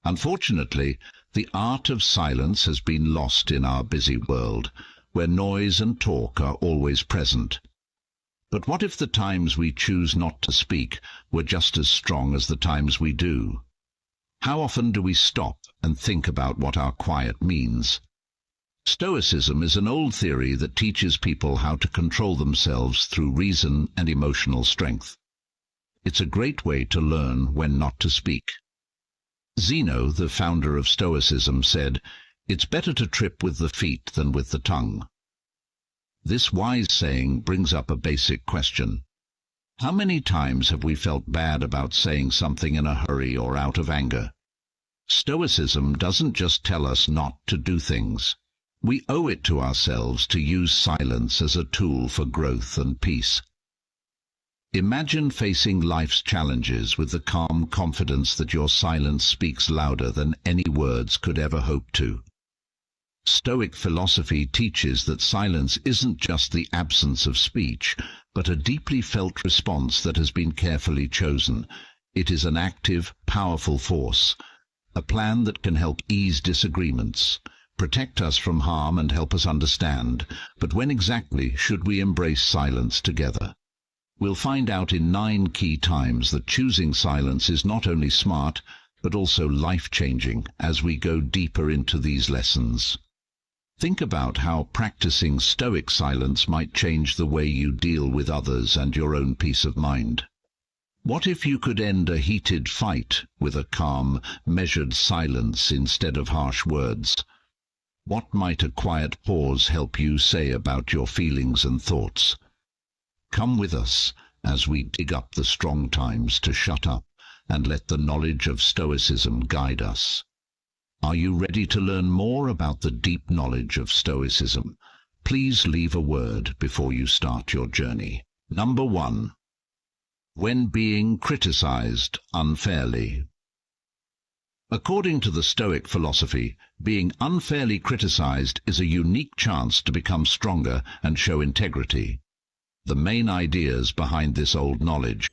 Unfortunately, the art of silence has been lost in our busy world, where noise and talk are always present. But what if the times we choose not to speak were just as strong as the times we do? How often do we stop and think about what our quiet means? Stoicism is an old theory that teaches people how to control themselves through reason and emotional strength. It's a great way to learn when not to speak. Zeno, the founder of Stoicism, said, "It's better to trip with the feet than with the tongue." This wise saying brings up a basic question. How many times have we felt bad about saying something in a hurry or out of anger? Stoicism doesn't just tell us not to do things. We owe it to ourselves to use silence as a tool for growth and peace. Imagine facing life's challenges with the calm confidence that your silence speaks louder than any words could ever hope to. Stoic philosophy teaches that silence isn't just the absence of speech, but a deeply felt response that has been carefully chosen. It is an active, powerful force, a plan that can help ease disagreements, protect us from harm and help us understand. But when exactly should we embrace silence together? We'll find out in 9 key times that choosing silence is not only smart, but also life-changing as we go deeper into these lessons. Think about how practicing Stoic silence might change the way you deal with others and your own peace of mind. What if you could end a heated fight with a calm, measured silence instead of harsh words? What might a quiet pause help you say about your feelings and thoughts? Come with us as we dig up the strong times to shut up and let the knowledge of Stoicism guide us. Are you ready to learn more about the deep knowledge of Stoicism? Please leave a word before you start your journey. Number 1. When being criticized unfairly. According to the Stoic philosophy, being unfairly criticized is a unique chance to become stronger and show integrity. The main ideas behind this old knowledge.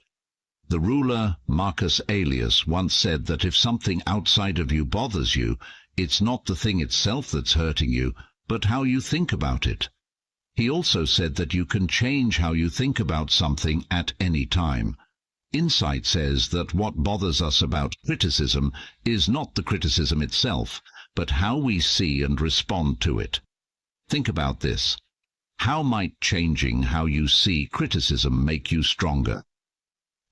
The ruler Marcus Aurelius once said that if something outside of you bothers you, it's not the thing itself that's hurting you, but how you think about it. He also said that you can change how you think about something at any time. Insight says that what bothers us about criticism is not the criticism itself, but how we see and respond to it. Think about this. How might changing how you see criticism make you stronger?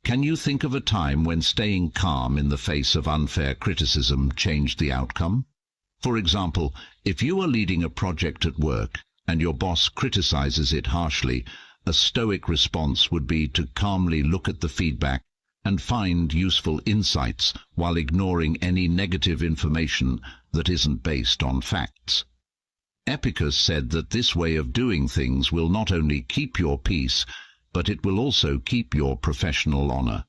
Can you think of a time when staying calm in the face of unfair criticism changed the outcome? For example, if you are leading a project at work and your boss criticizes it harshly, a Stoic response would be to calmly look at the feedback and find useful insights while ignoring any negative information that isn't based on facts. Epicurus said that this way of doing things will not only keep your peace, but it will also keep your professional honor.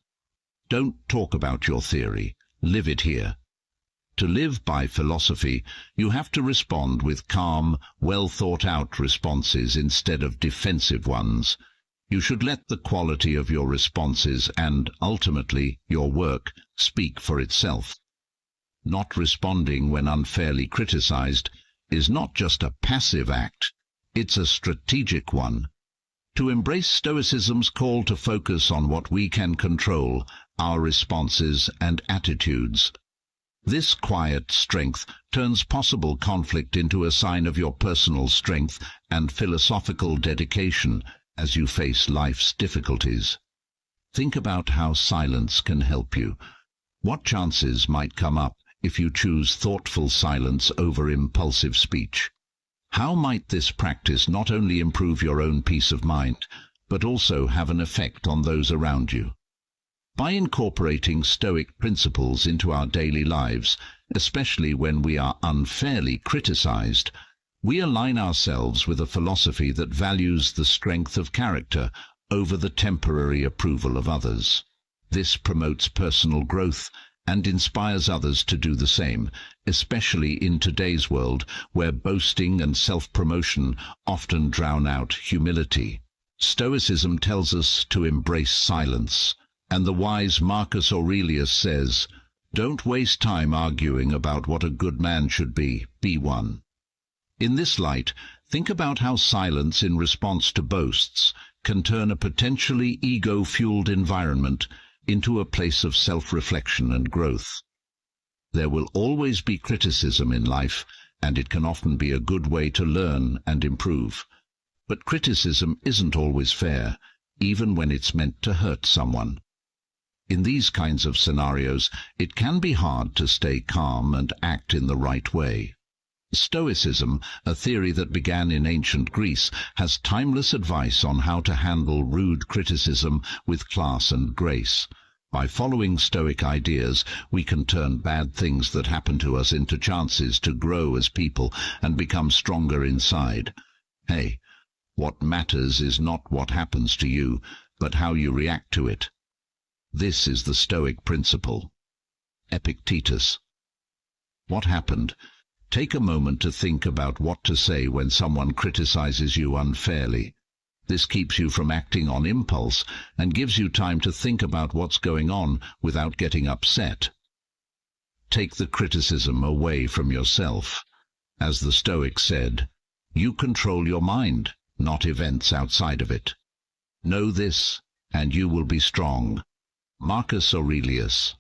Don't talk about your theory, live it here. To live by philosophy, you have to respond with calm, well-thought-out responses instead of defensive ones. You should let the quality of your responses and, ultimately, your work speak for itself. Not responding when unfairly criticized is not just a passive act, it's a strategic one. To embrace Stoicism's call to focus on what we can control, our responses and attitudes. This quiet strength turns possible conflict into a sign of your personal strength and philosophical dedication as you face life's difficulties. Think about how silence can help you. What chances might come up if you choose thoughtful silence over impulsive speech? How might this practice not only improve your own peace of mind, but also have an effect on those around you? By incorporating Stoic principles into our daily lives, especially when we are unfairly criticized, we align ourselves with a philosophy that values the strength of character over the temporary approval of others. This promotes personal growth and inspires others to do the same, especially in today's world where boasting and self-promotion often drown out humility. Stoicism tells us to embrace silence, and the wise Marcus Aurelius says, Don't waste time arguing about what a good man should be. Be one. In this light, think about how silence in response to boasts can turn a potentially ego-fueled environment into a place of self-reflection and growth. There will always be criticism in life, and it can often be a good way to learn and improve. But criticism isn't always fair, even when it's meant to hurt someone. In these kinds of scenarios, it can be hard to stay calm and act in the right way. Stoicism, a theory that began in ancient Greece, has timeless advice on how to handle rude criticism with class and grace. By following Stoic ideas, we can turn bad things that happen to us into chances to grow as people and become stronger inside. Hey, what matters is not what happens to you, but how you react to it. This is the Stoic principle. Epictetus. What happened? Take a moment to think about what to say when someone criticizes you unfairly. This keeps you from acting on impulse and gives you time to think about what's going on without getting upset. Take the criticism away from yourself. As the Stoics said, you control your mind, not events outside of it. Know this, and you will be strong. Marcus Aurelius.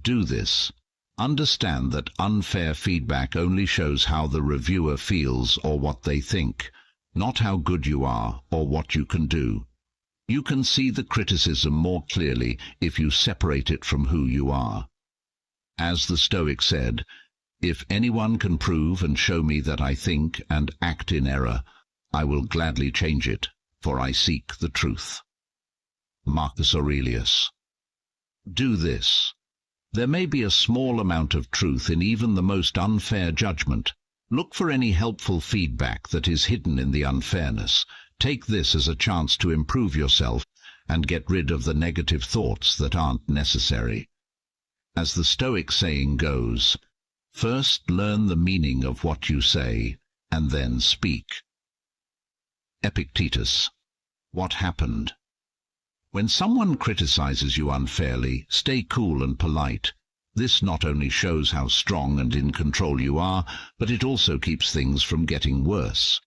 Do this. Understand that unfair feedback only shows how the reviewer feels or what they think, not how good you are or what you can do. You can see the criticism more clearly if you separate it from who you are. As the Stoic said, if anyone can prove and show me that I think and act in error, I will gladly change it, for I seek the truth. Marcus Aurelius. Do this. There may be a small amount of truth in even the most unfair judgment. Look for any helpful feedback that is hidden in the unfairness. Take this as a chance to improve yourself and get rid of the negative thoughts that aren't necessary. As the Stoic saying goes, first learn the meaning of what you say, and then speak. Epictetus. What happened? When someone criticizes you unfairly, stay cool and polite. This not only shows how strong and in control you are, but it also keeps things from getting worse.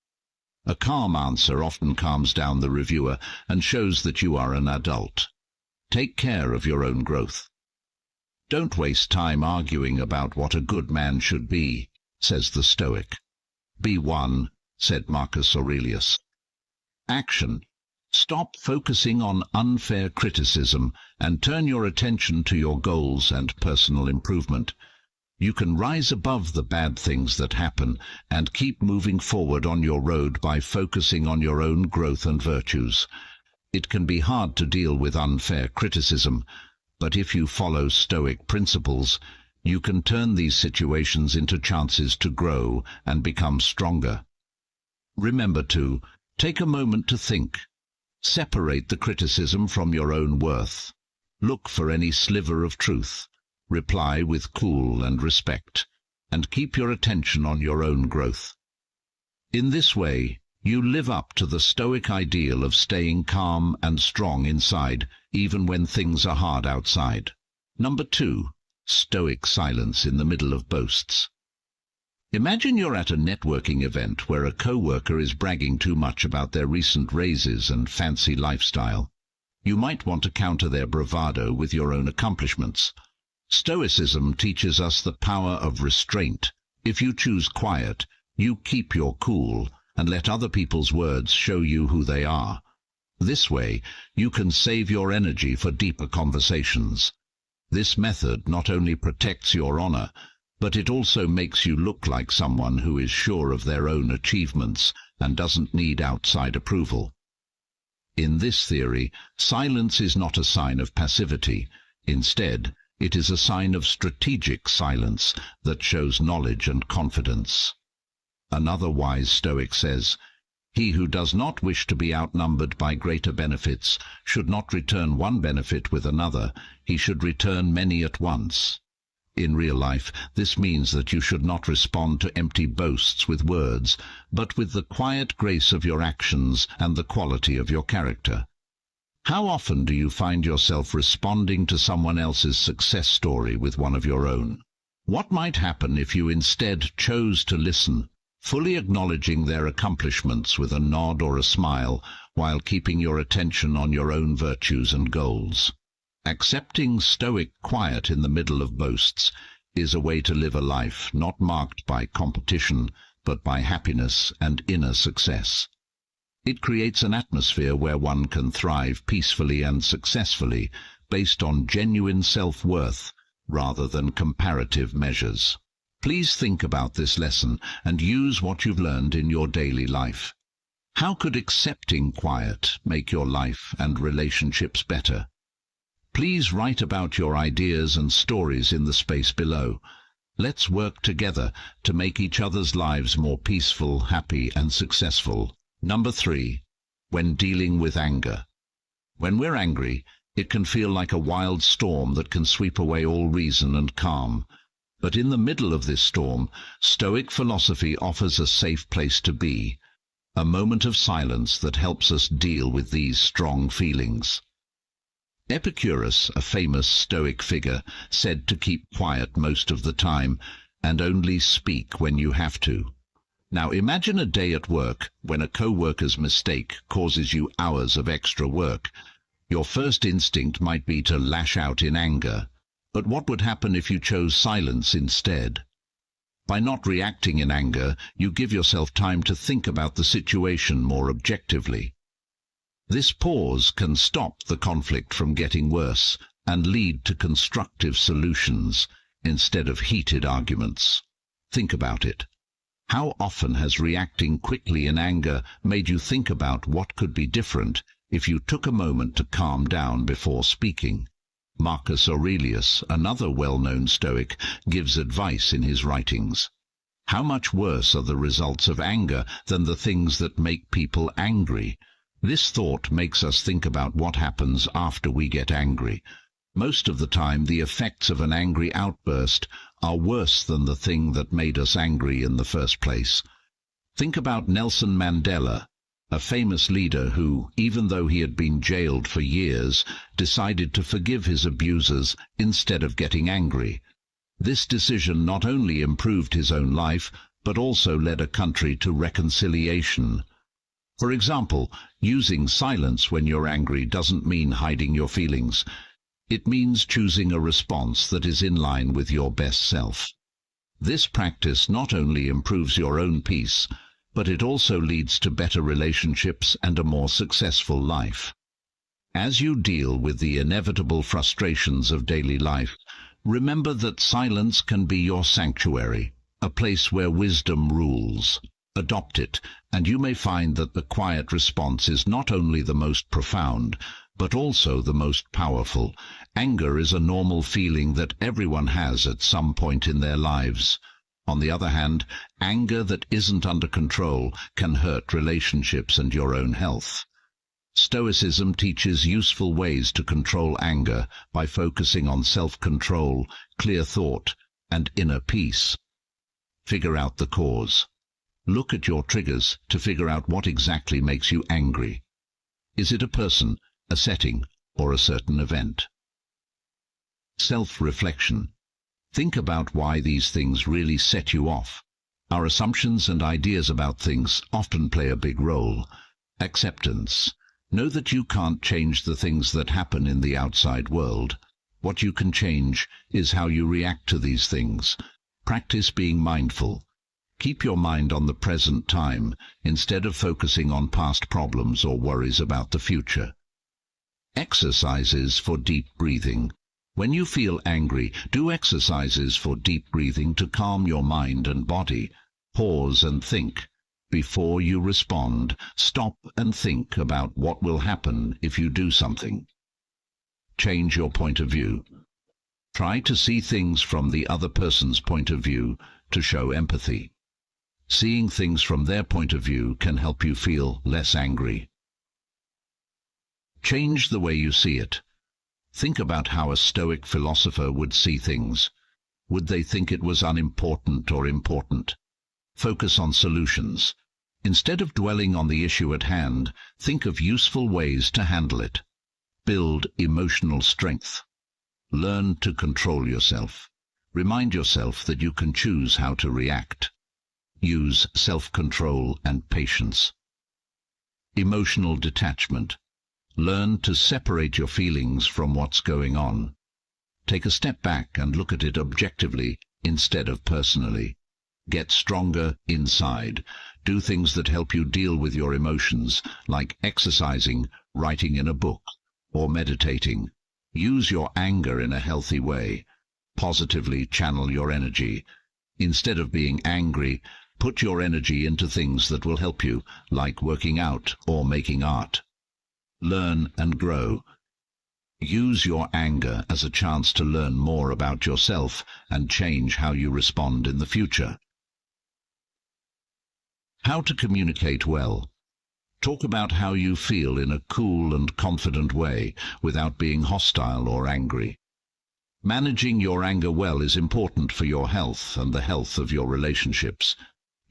A calm answer often calms down the reviewer and shows that you are an adult. Take care of your own growth. Don't waste time arguing about what a good man should be, says the Stoic. Be one, said Marcus Aurelius. Action. Stop focusing on unfair criticism and turn your attention to your goals and personal improvement. You can rise above the bad things that happen and keep moving forward on your road by focusing on your own growth and virtues. It can be hard to deal with unfair criticism, but if you follow Stoic principles, you can turn these situations into chances to grow and become stronger. Remember to take a moment to think. Separate the criticism from your own worth. Look for any sliver of truth. Reply with cool and respect, and keep your attention on your own growth. In this way, you live up to the Stoic ideal of staying calm and strong inside, even when things are hard outside. Number 2. Stoic silence in the middle of boasts. Imagine you're at a networking event where a co-worker is bragging too much about their recent raises and fancy lifestyle. You might want to counter their bravado with your own accomplishments. Stoicism teaches us the power of restraint. If you choose quiet, you keep your cool and let other people's words show you who they are. This way, you can save your energy for deeper conversations. This method not only protects your honor, but it also makes you look like someone who is sure of their own achievements and doesn't need outside approval. In this theory, silence is not a sign of passivity. Instead, it is a sign of strategic silence that shows knowledge and confidence. Another wise Stoic says, "He who does not wish to be outnumbered by greater benefits should not return one benefit with another, he should return many at once." In real life, this means that you should not respond to empty boasts with words, but with the quiet grace of your actions and the quality of your character. How often do you find yourself responding to someone else's success story with one of your own? What might happen if you instead chose to listen, fully acknowledging their accomplishments with a nod or a smile, while keeping your attention on your own virtues and goals? Accepting stoic quiet in the middle of boasts is a way to live a life not marked by competition, but by happiness and inner success. It creates an atmosphere where one can thrive peacefully and successfully, based on genuine self-worth rather than comparative measures. Please think about this lesson and use what you've learned in your daily life. How could accepting quiet make your life and relationships better? Please write about your ideas and stories in the space below. Let's work together to make each other's lives more peaceful, happy, and successful. Number 3. When dealing with anger. When we're angry, it can feel like a wild storm that can sweep away all reason and calm. But in the middle of this storm, Stoic philosophy offers a safe place to be, a moment of silence that helps us deal with these strong feelings. Epicurus, a famous Stoic figure, said to keep quiet most of the time and only speak when you have to. Now imagine a day at work when a co-worker's mistake causes you hours of extra work. Your first instinct might be to lash out in anger. But what would happen if you chose silence instead? By not reacting in anger, you give yourself time to think about the situation more objectively. This pause can stop the conflict from getting worse and lead to constructive solutions instead of heated arguments. Think about it. How often has reacting quickly in anger made you think about what could be different if you took a moment to calm down before speaking? Marcus Aurelius, another well-known Stoic, gives advice in his writings. How much worse are the results of anger than the things that make people angry? This thought makes us think about what happens after we get angry. Most of the time, the effects of an angry outburst are worse than the thing that made us angry in the first place. Think about Nelson Mandela, a famous leader who, even though he had been jailed for years, decided to forgive his abusers instead of getting angry. This decision not only improved his own life, but also led a country to reconciliation. For example, using silence when you're angry doesn't mean hiding your feelings. It means choosing a response that is in line with your best self. This practice not only improves your own peace, but it also leads to better relationships and a more successful life. As you deal with the inevitable frustrations of daily life, remember that silence can be your sanctuary, a place where wisdom rules. Adopt it, and you may find that the quiet response is not only the most profound, but also the most powerful. Anger is a normal feeling that everyone has at some point in their lives. On the other hand, anger that isn't under control can hurt relationships and your own health. Stoicism teaches useful ways to control anger by focusing on self-control, clear thought, and inner peace. Figure out the cause. Look at your triggers to figure out what exactly makes you angry. Is it a person, a setting, or a certain event? Self-reflection. Think about why these things really set you off. Our assumptions and ideas about things often play a big role. Acceptance. Know that you can't change the things that happen in the outside world. What you can change is how you react to these things. Practice being mindful. Keep your mind on the present time instead of focusing on past problems or worries about the future. Exercises for deep breathing. When you feel angry, do exercises for deep breathing to calm your mind and body. Pause and think. Before you respond, stop and think about what will happen if you do something. Change your point of view. Try to see things from the other person's point of view to show empathy. Seeing things from their point of view can help you feel less angry. Change the way you see it. Think about how a Stoic philosopher would see things. Would they think it was unimportant or important? Focus on solutions. Instead of dwelling on the issue at hand, think of useful ways to handle it. Build emotional strength. Learn to control yourself. Remind yourself that you can choose how to react. Use self-control and patience. Emotional detachment. Learn to separate your feelings from what's going on. Take a step back and look at it objectively instead of personally. Get stronger inside. Do things that help you deal with your emotions, like exercising, writing in a book, or meditating. Use your anger in a healthy way. Positively channel your energy. Instead of being angry, put your energy into things that will help you, like working out or making art. Learn and grow. Use your anger as a chance to learn more about yourself and change how you respond in the future. How to communicate well. Talk about how you feel in a cool and confident way, without being hostile or angry. Managing your anger well is important for your health and the health of your relationships.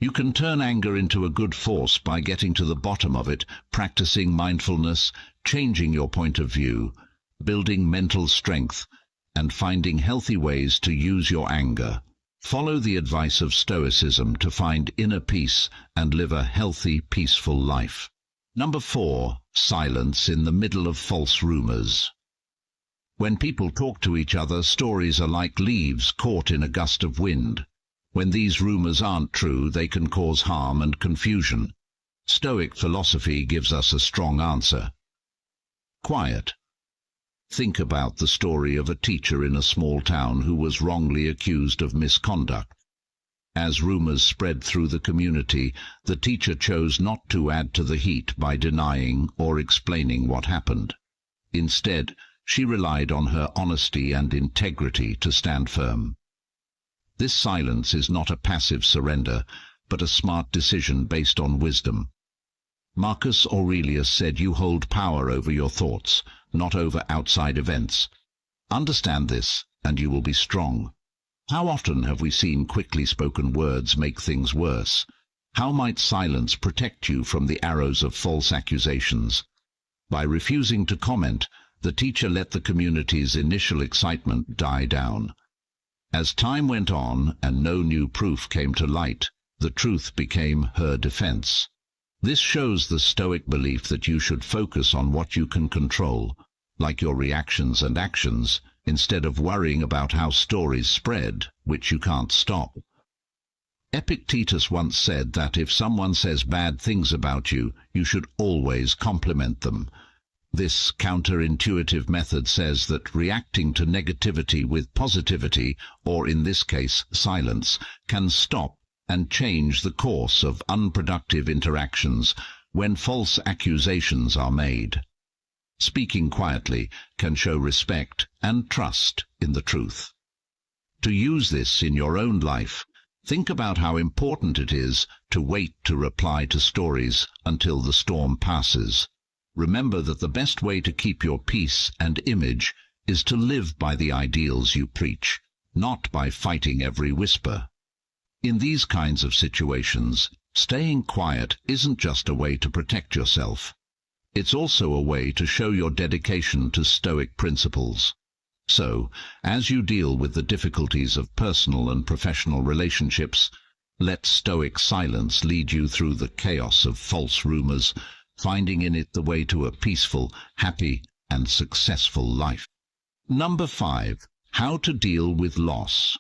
You can turn anger into a good force by getting to the bottom of it, practicing mindfulness, changing your point of view, building mental strength, and finding healthy ways to use your anger. Follow the advice of Stoicism to find inner peace and live a healthy, peaceful life. Number 4. Silence in the middle of false rumors. When people talk to each other, stories are like leaves caught in a gust of wind. When these rumors aren't true, they can cause harm and confusion. Stoic philosophy gives us a strong answer. Quiet. Think about the story of a teacher in a small town who was wrongly accused of misconduct. As rumors spread through the community, the teacher chose not to add to the heat by denying or explaining what happened. Instead, she relied on her honesty and integrity to stand firm. This silence is not a passive surrender, but a smart decision based on wisdom. Marcus Aurelius said, "You hold power over your thoughts, not over outside events." Understand this, and you will be strong. How often have we seen quickly spoken words make things worse? How might silence protect you from the arrows of false accusations? By refusing to comment, the teacher let the community's initial excitement die down. As time went on and no new proof came to light, the truth became her defense. This shows the Stoic belief that you should focus on what you can control, like your reactions and actions, instead of worrying about how stories spread, which you can't stop. Epictetus once said that if someone says bad things about you, you should always compliment them. This counterintuitive method says that reacting to negativity with positivity, or in this case silence, can stop and change the course of unproductive interactions when false accusations are made. Speaking quietly can show respect and trust in the truth. To use this in your own life, think about how important it is to wait to reply to stories until the storm passes. Remember that the best way to keep your peace and image is to live by the ideals you preach, not by fighting every whisper. In these kinds of situations, staying quiet isn't just a way to protect yourself. It's also a way to show your dedication to Stoic principles. So, as you deal with the difficulties of personal and professional relationships, let Stoic silence lead you through the chaos of false rumors, finding in it the way to a peaceful, happy, and successful life. Number 5. How to deal with loss.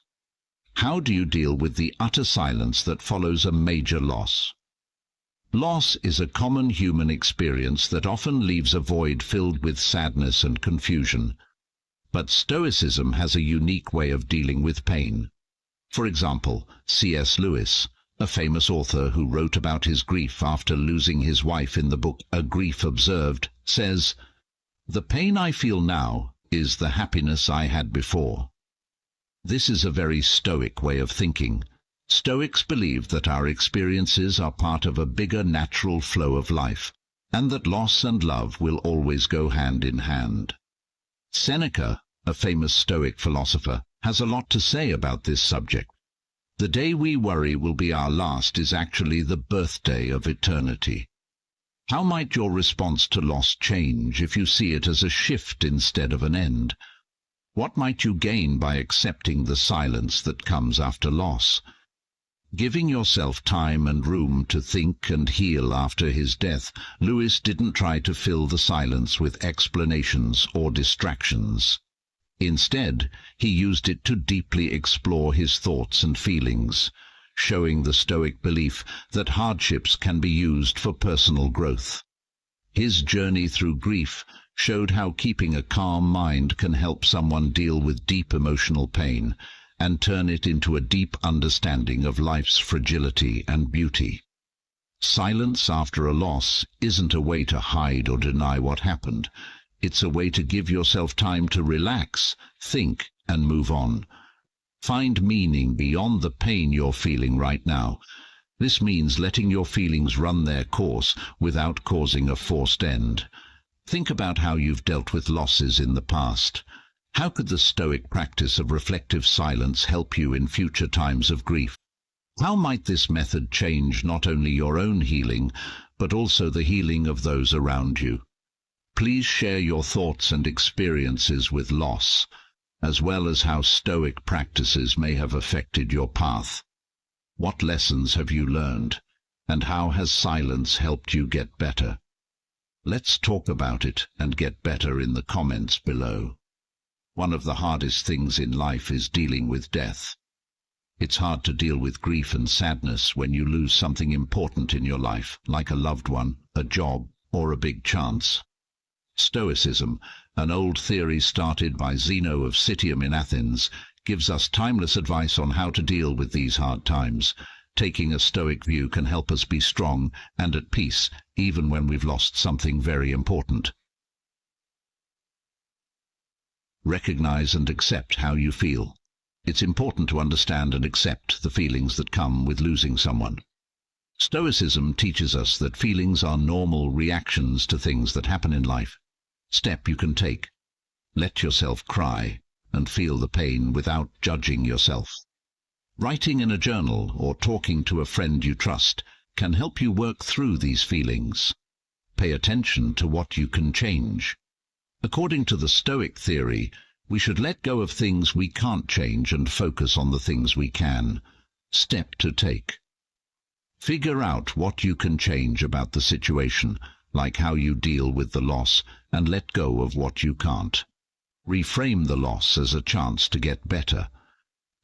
How do you deal with the utter silence that follows a major loss? Loss is a common human experience that often leaves a void filled with sadness and confusion. But Stoicism has a unique way of dealing with pain. For example, C.S. Lewis, a famous author who wrote about his grief after losing his wife in the book A Grief Observed, says, "The pain I feel now is the happiness I had before." This is a very Stoic way of thinking. Stoics believe that our experiences are part of a bigger natural flow of life, and that loss and love will always go hand in hand. Seneca, a famous Stoic philosopher, has a lot to say about this subject. "The day we worry will be our last is actually the birthday of eternity." How might your response to loss change if you see it as a shift instead of an end? What might you gain by accepting the silence that comes after loss? Giving yourself time and room to think and heal after his death, Lewis didn't try to fill the silence with explanations or distractions. Instead, he used it to deeply explore his thoughts and feelings, showing the Stoic belief that hardships can be used for personal growth. His journey through grief showed how keeping a calm mind can help someone deal with deep emotional pain and turn it into a deep understanding of life's fragility and beauty. Silence after a loss isn't a way to hide or deny what happened. It's a way to give yourself time to relax, think, and move on. Find meaning beyond the pain you're feeling right now. This means letting your feelings run their course without causing a forced end. Think about how you've dealt with losses in the past. How could the Stoic practice of reflective silence help you in future times of grief? How might this method change not only your own healing, but also the healing of those around you? Please share your thoughts and experiences with loss, as well as how Stoic practices may have affected your path. What lessons have you learned, and how has silence helped you get better? Let's talk about it and get better in the comments below. One of the hardest things in life is dealing with death. It's hard to deal with grief and sadness when you lose something important in your life, like a loved one, a job, or a big chance. Stoicism, an old theory started by Zeno of Citium in Athens, gives us timeless advice on how to deal with these hard times. Taking a Stoic view can help us be strong and at peace, even when we've lost something very important. Recognize and accept how you feel. It's important to understand and accept the feelings that come with losing someone. Stoicism teaches us that feelings are normal reactions to things that happen in life. Step you can take. Let yourself cry and feel the pain without judging yourself. Writing in a journal or talking to a friend you trust can help you work through these feelings. Pay attention to what you can change. According to the Stoic theory, we should let go of things we can't change and focus on the things we can. Step to take. Figure out what you can change about the situation, like how you deal with the loss, and let go of what you can't. Reframe the loss as a chance to get better.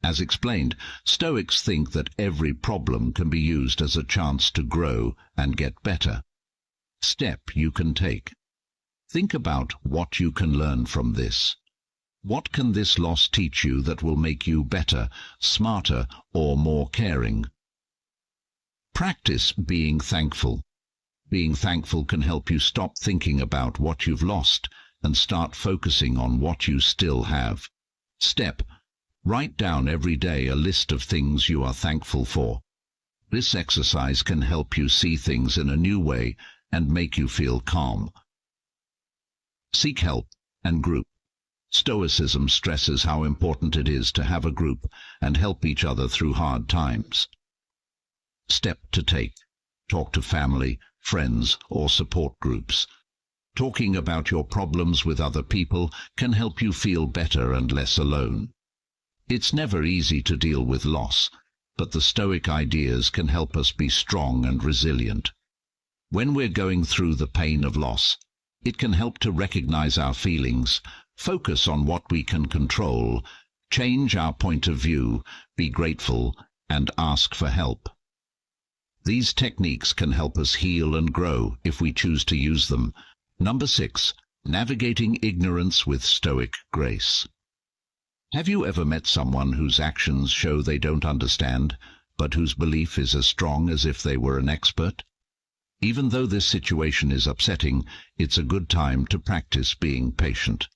As explained, Stoics think that every problem can be used as a chance to grow and get better. Step you can take. Think about what you can learn from this. What can this loss teach you that will make you better, smarter, or more caring? Practice being thankful. Being thankful can help you stop thinking about what you've lost and start focusing on what you still have. Step. Write down every day a list of things you are thankful for. This exercise can help you see things in a new way and make you feel calm. Seek help and group. Stoicism stresses how important it is to have a group and help each other through hard times. Step to take. Talk to family, friends, or support groups. Talking about your problems with other people can help you feel better and less alone. It's never easy to deal with loss, but the Stoic ideas can help us be strong and resilient. When we're going through the pain of loss, it can help to recognize our feelings, focus on what we can control, change our point of view, be grateful, and ask for help. These techniques can help us heal and grow if we choose to use them. Number 6. Navigating ignorance with Stoic grace. Have you ever met someone whose actions show they don't understand, but whose belief is as strong as if they were an expert? Even though this situation is upsetting, it's a good time to practice being patient.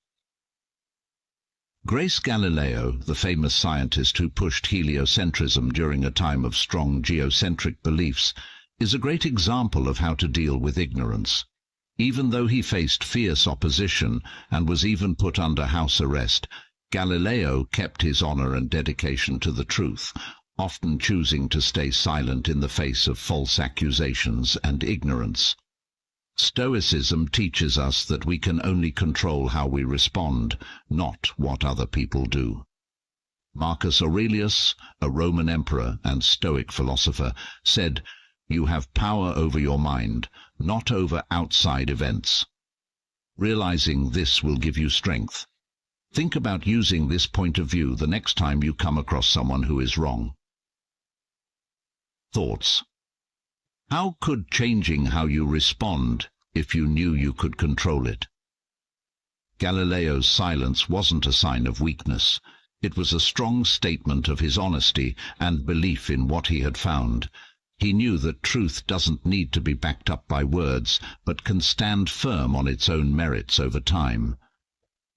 Grace Galileo, the famous scientist who pushed heliocentrism during a time of strong geocentric beliefs, is a great example of how to deal with ignorance. Even though he faced fierce opposition and was even put under house arrest, Galileo kept his honor and dedication to the truth, often choosing to stay silent in the face of false accusations and ignorance. Stoicism teaches us that we can only control how we respond, not what other people do. Marcus Aurelius, a Roman emperor and Stoic philosopher, said, "You have power over your mind, not over outside events." Realizing this will give you strength. Think about using this point of view the next time you come across someone who is wrong. Thoughts. How could changing how you respond if you knew you could control it? Galileo's silence wasn't a sign of weakness. It was a strong statement of his honesty and belief in what he had found. He knew that truth doesn't need to be backed up by words, but can stand firm on its own merits over time.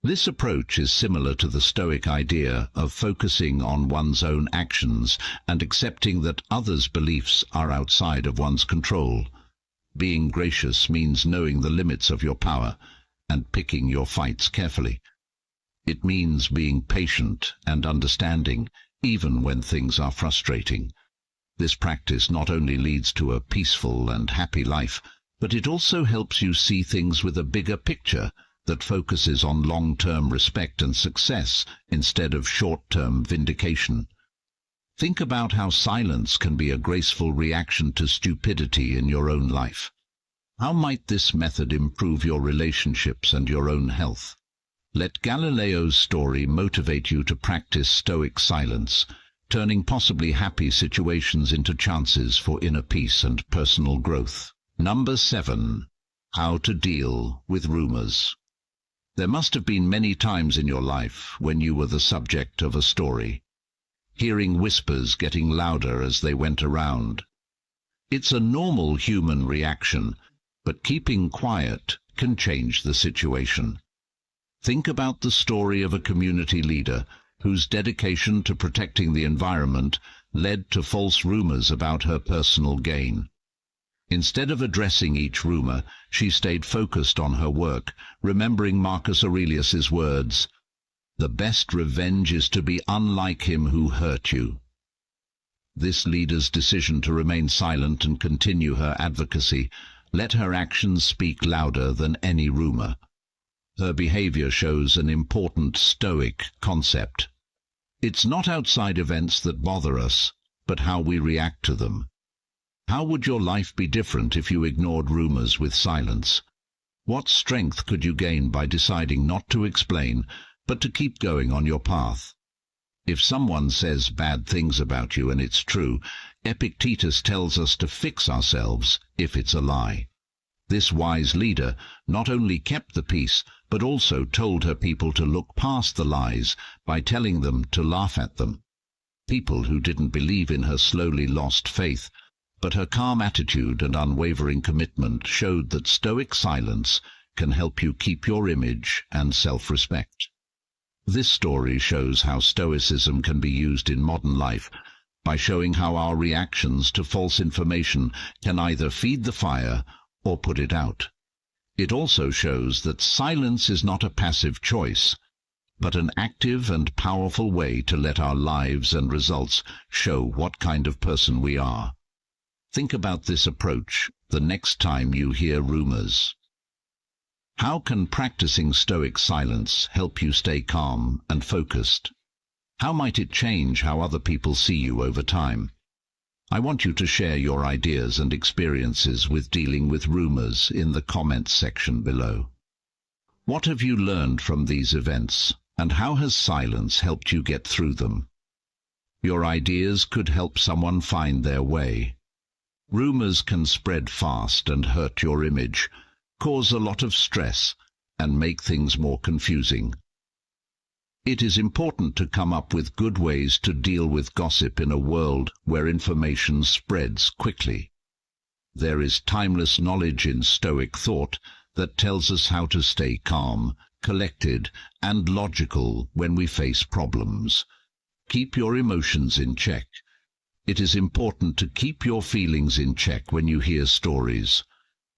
This approach is similar to the Stoic idea of focusing on one's own actions and accepting that others' beliefs are outside of one's control. Being gracious means knowing the limits of your power and picking your fights carefully. It means being patient and understanding, even when things are frustrating. This practice not only leads to a peaceful and happy life, but it also helps you see things with a bigger picture that focuses on long-term respect and success instead of short-term vindication. Think about how silence can be a graceful reaction to stupidity in your own life. How might this method improve your relationships and your own health? Let Galileo's story motivate you to practice Stoic silence, turning possibly happy situations into chances for inner peace and personal growth. Number 7. How to deal with rumors. There must have been many times in your life when you were the subject of a story, hearing whispers getting louder as they went around. It's a normal human reaction, but keeping quiet can change the situation. Think about the story of a community leader whose dedication to protecting the environment led to false rumors about her personal gain. Instead of addressing each rumor, she stayed focused on her work, remembering Marcus Aurelius's words, "The best revenge is to be unlike him who hurt you." This leader's decision to remain silent and continue her advocacy let her actions speak louder than any rumor. Her behavior shows an important Stoic concept. It's not outside events that bother us, but how we react to them. How would your life be different if you ignored rumors with silence? What strength could you gain by deciding not to explain, but to keep going on your path? If someone says bad things about you and it's true, Epictetus tells us to fix ourselves if it's a lie. This wise leader not only kept the peace, but also told her people to look past the lies by telling them to laugh at them. People who didn't believe in her slowly lost faith, but her calm attitude and unwavering commitment showed that Stoic silence can help you keep your image and self-respect. This story shows how Stoicism can be used in modern life by showing how our reactions to false information can either feed the fire or put it out. It also shows that silence is not a passive choice, but an active and powerful way to let our lives and results show what kind of person we are. Think about this approach the next time you hear rumors. How can practicing Stoic silence help you stay calm and focused? How might it change how other people see you over time? I want you to share your ideas and experiences with dealing with rumors in the comments section below. What have you learned from these events, and how has silence helped you get through them? Your ideas could help someone find their way. Rumors can spread fast and hurt your image, cause a lot of stress, and make things more confusing. It is important to come up with good ways to deal with gossip in a world where information spreads quickly. There is timeless knowledge in Stoic thought that tells us how to stay calm, collected, and logical when we face problems. Keep your emotions in check. It is important to keep your feelings in check when you hear stories.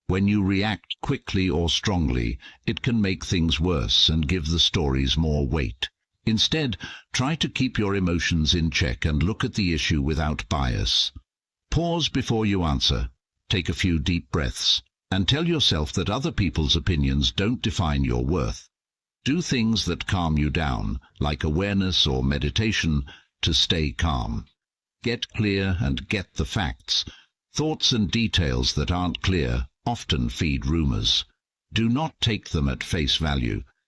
When you react quickly or strongly, it can make things worse and give the stories more weight. Instead, try to keep your emotions in check and look at the issue without bias. Pause before you answer. Take a few deep breaths And tell yourself that other people's opinions don't define your worth. Do things that calm you down, like awareness or meditation, to stay calm. Get clear and get the facts. Thoughts and details that aren't clear often feed rumors. Do not take them at face value.